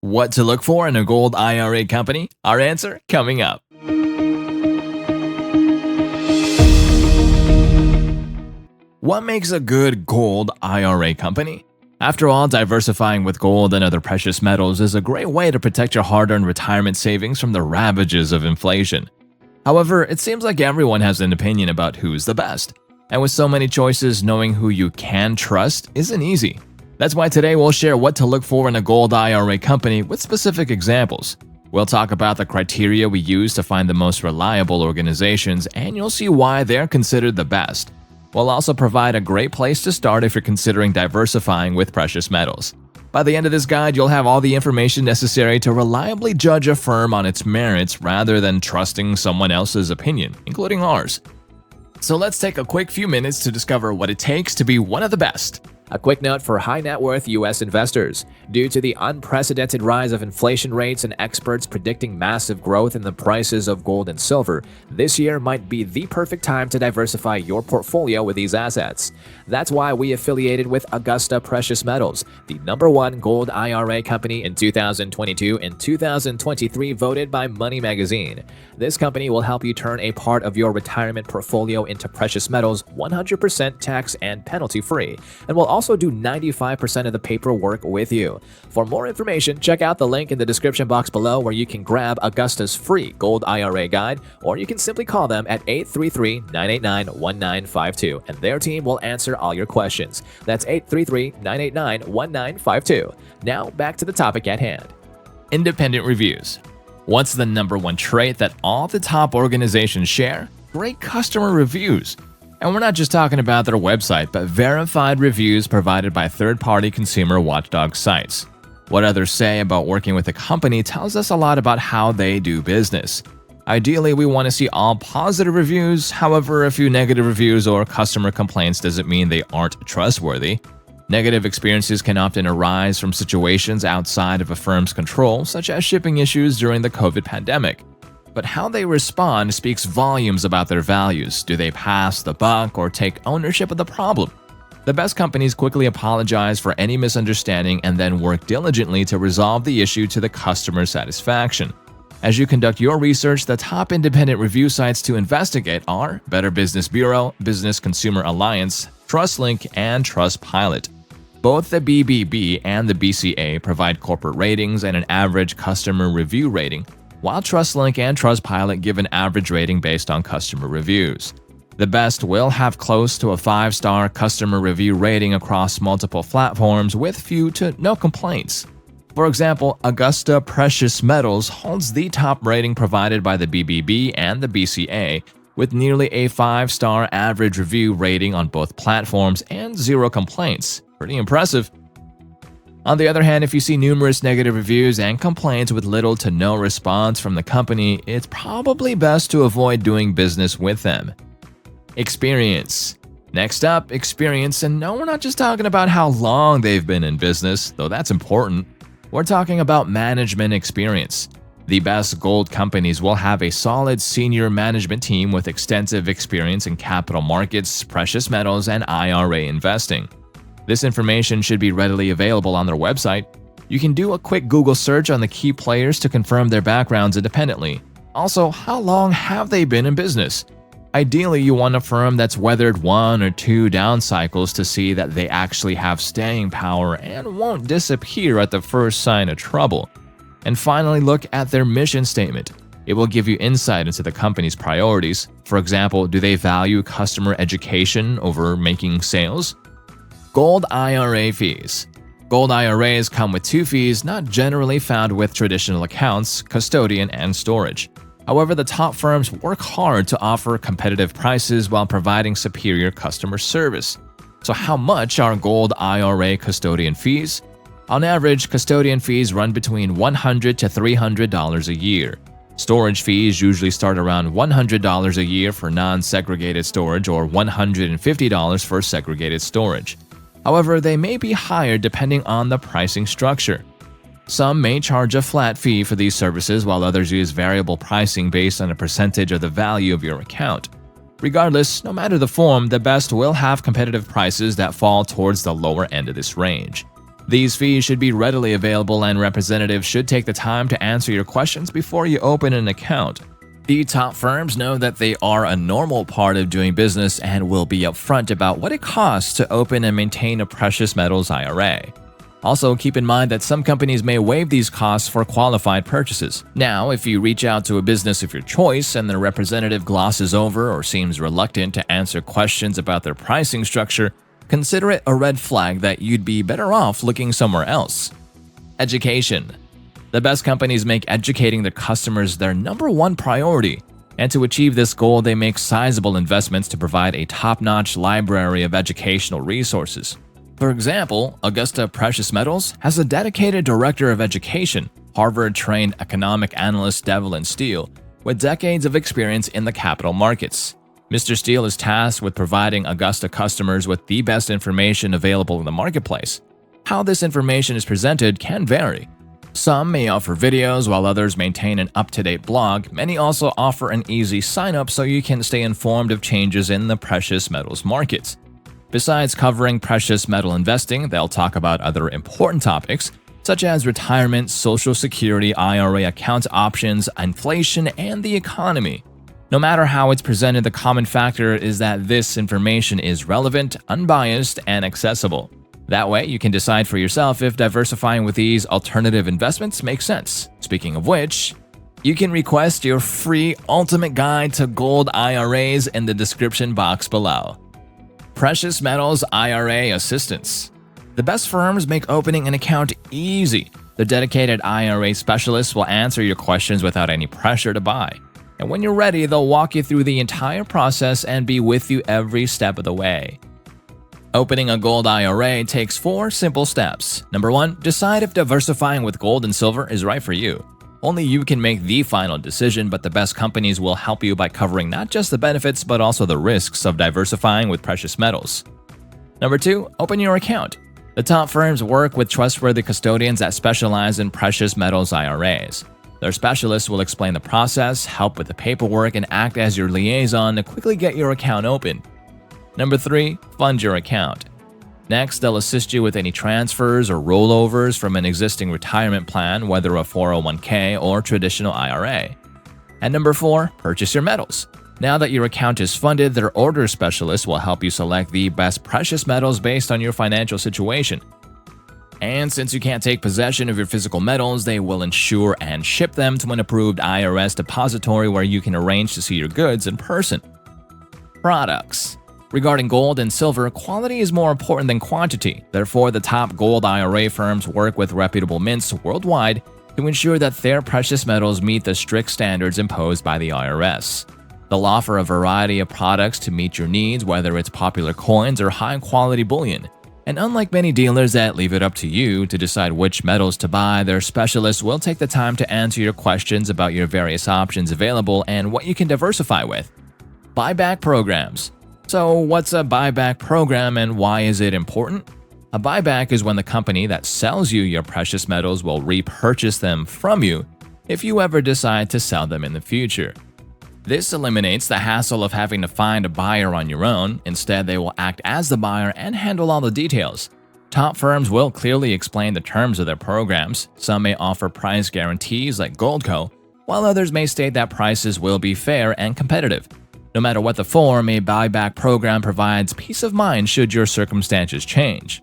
What to look for in a gold IRA company? Our answer coming up. What makes a good gold IRA company? After all, diversifying with gold and other precious metals is a great way to protect your hard-earned retirement savings from the ravages of inflation. However, it seems like everyone has an opinion about who's the best. And with so many choices, knowing who you can trust isn't easy. That's why today we'll share what to look for in a gold IRA company with specific examples. We'll talk about the criteria we use to find the most reliable organizations, and you'll see why they're considered the best. We'll also provide a great place to start if you're considering diversifying with precious metals. By the end of this guide, you'll have all the information necessary to reliably judge a firm on its merits rather than trusting someone else's opinion, including ours. So let's take a quick few minutes to discover what it takes to be one of the best. A quick note for high-net-worth U.S. investors. Due to the unprecedented rise of inflation rates and experts predicting massive growth in the prices of gold and silver, this year might be the perfect time to diversify your portfolio with these assets. That's why we affiliated with Augusta Precious Metals, the #1 gold IRA company in 2022 and 2023 voted by Money Magazine. This company will help you turn a part of your retirement portfolio into precious metals 100% tax and penalty-free, and will also do 95% of the paperwork with you. For more information, check out the link in the description box below where you can grab Augusta's free Gold IRA guide, or you can simply call them at 833-989-1952, and their team will answer all your questions. That's 833-989-1952. Now, back to the topic at hand. Independent reviews. What's the #1 trait that all the top organizations share? Great customer reviews. And we're not just talking about their website, but verified reviews provided by third-party consumer watchdog sites. What others say about working with a company tells us a lot about how they do business. Ideally, we want to see all positive reviews. However, a few negative reviews or customer complaints doesn't mean they aren't trustworthy. Negative experiences can often arise from situations outside of a firm's control, such as shipping issues during the COVID pandemic. But how they respond speaks volumes about their values. Do they pass the buck or take ownership of the problem? The best companies quickly apologize for any misunderstanding and then work diligently to resolve the issue to the customer's satisfaction. As you conduct your research, the top independent review sites to investigate are Better Business Bureau, Business Consumer Alliance, TrustLink, and Trustpilot. Both the BBB and the BCA provide corporate ratings and an average customer review rating, while TrustLink and Trustpilot give an average rating based on customer reviews. The best will have close to a 5-star customer review rating across multiple platforms with few to no complaints. For example, Augusta Precious Metals holds the top rating provided by the BBB and the BCA, with nearly a 5-star average review rating on both platforms and 0 complaints. Pretty impressive. On the other hand, if you see numerous negative reviews and complaints with little to no response from the company, it's probably best to avoid doing business with them. Experience. Next up, experience, and no, we're not just talking about how long they've been in business, though that's important. We're talking about management experience. The best gold companies will have a solid senior management team with extensive experience in capital markets, precious metals, and IRA investing. This information should be readily available on their website. You can do a quick Google search on the key players to confirm their backgrounds independently. Also, how long have they been in business? Ideally, you want a firm that's weathered 1 or 2 down cycles to see that they actually have staying power and won't disappear at the first sign of trouble. And finally, look at their mission statement. It will give you insight into the company's priorities. For example, do they value customer education over making sales? Gold IRA fees. Gold IRAs come with 2 fees not generally found with traditional accounts, custodian, and storage. However, the top firms work hard to offer competitive prices while providing superior customer service. So how much are gold IRA custodian fees? On average, custodian fees run between $100 to $300 a year. Storage fees usually start around $100 a year for non-segregated storage or $150 for segregated storage. However, they may be higher depending on the pricing structure. Some may charge a flat fee for these services while others use variable pricing based on a percentage of the value of your account. Regardless, no matter the form, the best will have competitive prices that fall towards the lower end of this range. These fees should be readily available, and representatives should take the time to answer your questions before you open an account. The top firms know that they are a normal part of doing business and will be upfront about what it costs to open and maintain a precious metals IRA. Also, keep in mind that some companies may waive these costs for qualified purchases. Now, if you reach out to a business of your choice and the representative glosses over or seems reluctant to answer questions about their pricing structure, consider it a red flag that you'd be better off looking somewhere else. Education. The best companies make educating their customers their number one priority, and to achieve this goal, they make sizable investments to provide a top-notch library of educational resources. For example, Augusta Precious Metals has a dedicated director of education, Harvard-trained economic analyst Devlin Steele, with decades of experience in the capital markets. Mr. Steele is tasked with providing Augusta customers with the best information available in the marketplace. How this information is presented can vary. Some may offer videos, while others maintain an up-to-date blog. Many also offer an easy sign-up so you can stay informed of changes in the precious metals markets. Besides covering precious metal investing, they'll talk about other important topics, such as retirement, Social Security, IRA account options, inflation, and the economy. No matter how it's presented, the common factor is that this information is relevant, unbiased, and accessible. That way, you can decide for yourself if diversifying with these alternative investments makes sense. Speaking of which, you can request your free ultimate guide to gold IRAs in the description box below. Precious Metals IRA Assistance. The best firms make opening an account easy. The dedicated IRA specialists will answer your questions without any pressure to buy. And when you're ready, they'll walk you through the entire process and be with you every step of the way. Opening a gold IRA takes 4 simple steps. Number 1, decide if diversifying with gold and silver is right for you. Only you can make the final decision, but the best companies will help you by covering not just the benefits but also the risks of diversifying with precious metals. Number 2, open your account. The top firms work with trustworthy custodians that specialize in precious metals IRAs. Their specialists will explain the process, help with the paperwork, and act as your liaison to quickly get your account open. Number 3, fund your account. Next, they'll assist you with any transfers or rollovers from an existing retirement plan, whether a 401k or traditional IRA. And number 4, purchase your metals. Now that your account is funded, their order specialist will help you select the best precious metals based on your financial situation. And since you can't take possession of your physical metals, they will insure and ship them to an approved IRS depository where you can arrange to see your goods in person. Products. Regarding gold and silver, quality is more important than quantity. Therefore, the top gold IRA firms work with reputable mints worldwide to ensure that their precious metals meet the strict standards imposed by the IRS. They'll offer a variety of products to meet your needs, whether it's popular coins or high-quality bullion. And unlike many dealers that leave it up to you to decide which metals to buy, their specialists will take the time to answer your questions about your various options available and what you can diversify with. Buyback Programs. So what's a buyback program and why is it important? A buyback is when the company that sells you your precious metals will repurchase them from you if you ever decide to sell them in the future. This eliminates the hassle of having to find a buyer on your own. Instead, they will act as the buyer and handle all the details. Top firms will clearly explain the terms of their programs. Some may offer price guarantees like Goldco, while others may state that prices will be fair and competitive. No matter what the form, a buyback program provides peace of mind should your circumstances change.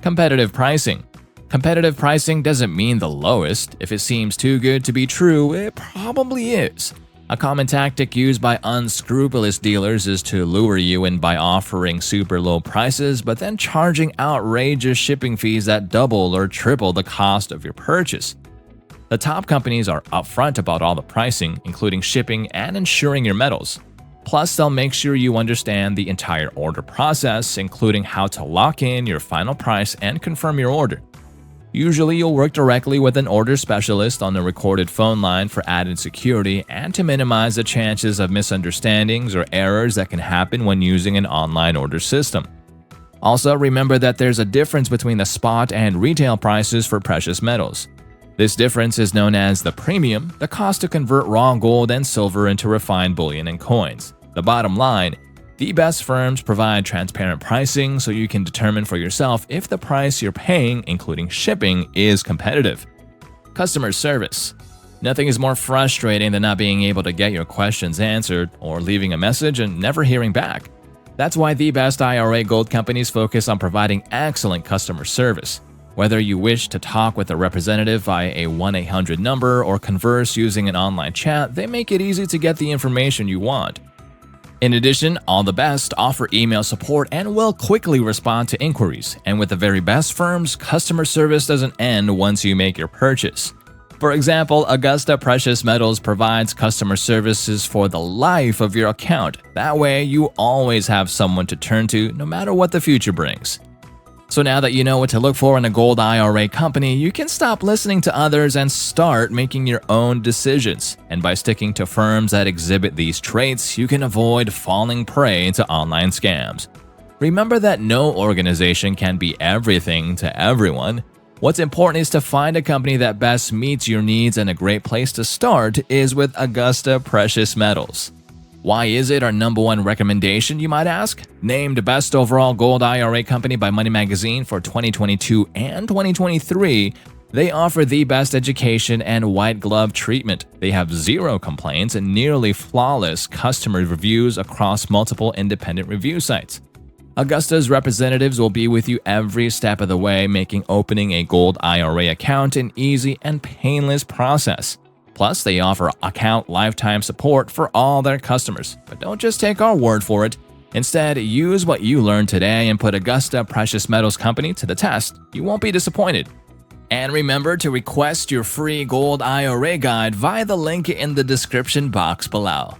Competitive pricing. Competitive pricing doesn't mean the lowest. If it seems too good to be true, it probably is. A common tactic used by unscrupulous dealers is to lure you in by offering super low prices, but then charging outrageous shipping fees that double or triple the cost of your purchase. The top companies are upfront about all the pricing, including shipping and insuring your metals. Plus, they'll make sure you understand the entire order process, including how to lock in your final price and confirm your order. Usually, you'll work directly with an order specialist on a recorded phone line for added security and to minimize the chances of misunderstandings or errors that can happen when using an online order system. Also, remember that there's a difference between the spot and retail prices for precious metals. This difference is known as the premium, the cost to convert raw gold and silver into refined bullion and coins. The bottom line, The best firms provide transparent pricing so you can determine for yourself if the price you're paying, including shipping, is competitive. Customer service. Nothing is more frustrating than not being able to get your questions answered or leaving a message and never hearing back. That's why the best IRA gold companies focus on providing excellent customer service. Whether you wish to talk with a representative via a 1-800 number or converse using an online chat, they make it easy to get the information you want. In addition, all the best offer email support and will quickly respond to inquiries. And with the very best firms, customer service doesn't end once you make your purchase. For example, Augusta Precious Metals provides customer services for the life of your account. That way, you always have someone to turn to no matter what the future brings. So now that you know what to look for in a gold IRA company, you can stop listening to others and start making your own decisions. And by sticking to firms that exhibit these traits, you can avoid falling prey to online scams. Remember that no organization can be everything to everyone. What's important is to find a company that best meets your needs, and a great place to start is with Augusta Precious Metals. Why is it our number one recommendation, you might ask? Named Best Overall Gold IRA Company by Money Magazine for 2022 and 2023, they offer the best education and white glove treatment. They have zero complaints and nearly flawless customer reviews across multiple independent review sites. Augusta's representatives will be with you every step of the way, making opening a gold IRA account an easy and painless process. Plus, they offer account lifetime support for all their customers. But don't just take our word for it. Instead, use what you learned today and put Augusta Precious Metals Company to the test. You won't be disappointed. And remember to request your free gold IRA guide via the link in the description box below.